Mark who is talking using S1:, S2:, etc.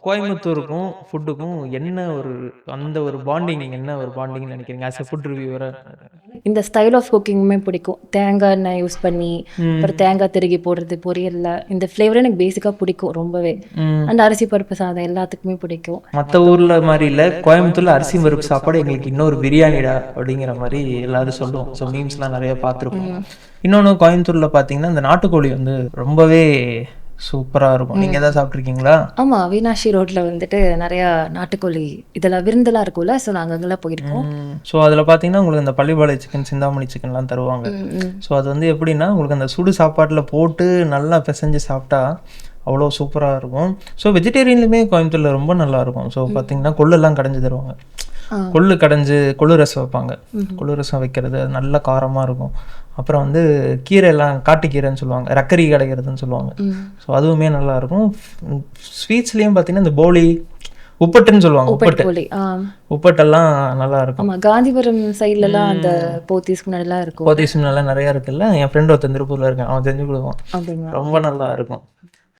S1: கோயம்புத்தூருக்கும் ஃபுட்டுக்கும் என்ன ஒரு அந்த ஒரு பாண்டிங் என்ன ஒரு பாண்டிங்னு நினைக்கிறீங்க ஆஸ் எ ஃபுட் ரிவ்யூவரா?
S2: இந்த ஸ்டைல் ஆஃப் குக்கிங்குமே பிடிக்கும். தேங்காய் எண்ணெய் யூஸ் பண்ணி அப்புறம் தேங்காய் திருகி போடுறது பொரியல்ல இந்த ஃப்ளேவர் எனக்கு பேசிக்காக பிடிக்கும் ரொம்பவே. அந்த அரிசி பருப்பு சாதம் எல்லாத்துக்குமே பிடிக்கும்.
S1: மற்ற ஊர்ல மாதிரி இல்லை, கோயம்புத்தூர்ல அரிசி பருப்பு சாப்பாடு எங்களுக்கு இன்னொரு பிரியாணிடா அப்படிங்கிற மாதிரி எல்லாரும் சொல்லுவோம். ஸோ மீம்ஸ்லாம் நிறைய பார்த்துருப்போம். இன்னொன்று கோயம்புத்தூர்ல பார்த்தீங்கன்னா இந்த நாட்டுக்கோழி வந்து ரொம்பவே சூப்பராக இருக்கும். நீங்கள் எதாவது சாப்பிட்ருக்கீங்களா?
S2: ஆமாம், அவினாஷி ரோட்டில் வந்துட்டு நிறையா நாட்டுக்கோழி இதெல்லாம் விருந்தெல்லாம் இருக்கும்ல, ஸோ நாங்கள் அங்கெல்லாம் போயிருக்கோம்.
S1: ஸோ அதில் பார்த்தீங்கன்னா உங்களுக்கு இந்த பள்ளிப்பாளைய சிக்கன், சிந்தாமணி சிக்கன்லாம் தருவாங்க. ஸோ அது வந்து எப்படின்னா உங்களுக்கு அந்த சுடு சாப்பாட்டில் போட்டு நல்லா பிசைஞ்சு சாப்பிட்டா அவ்வளோ சூப்பராக இருக்கும். ஸோ வெஜிடேரியன்லையுமே கோயம்புத்தூரில் ரொம்ப நல்லாயிருக்கும். ஸோ பார்த்தீங்கன்னா கொள்ளெல்லாம் கடைஞ்சி தருவாங்க. கொள்ளு கடைஞ்சி கொள்ளு ரசம் வைப்பாங்க. கொள்ளு ரசம் வைக்கிறது அது நல்ல காரமாக இருக்கும். அப்புறம் வந்து கீரைலாம் காட்டுக்கீரைன்னு சொல்லுவாங்க, ரக்கரி கிடைக்கிறதுன்னு சொல்லுவாங்க. ஸோ அதுவுமே நல்லாயிருக்கும். ஸ்வீட்ஸ்லேயும் பார்த்தீங்கன்னா இந்த போலி உப்பட்டுன்னு சொல்லுவாங்க, உப்பட்டெல்லாம் நல்லா இருக்கும்.
S2: ஆமாம், காந்திபுரம் சைட்லலாம் அந்த போத்தீஸ் முன்னாடிலாம் இருக்கும்.
S1: போத்தீஸ் முன்னாடிலாம் நிறையா இருக்குல்ல. என் ஃப்ரெண்ட் ஒருத்தன் திருப்பூரில் இருக்கேன், அவன் தெரிஞ்சு கொடுவான், ரொம்ப நல்லா இருக்கும்.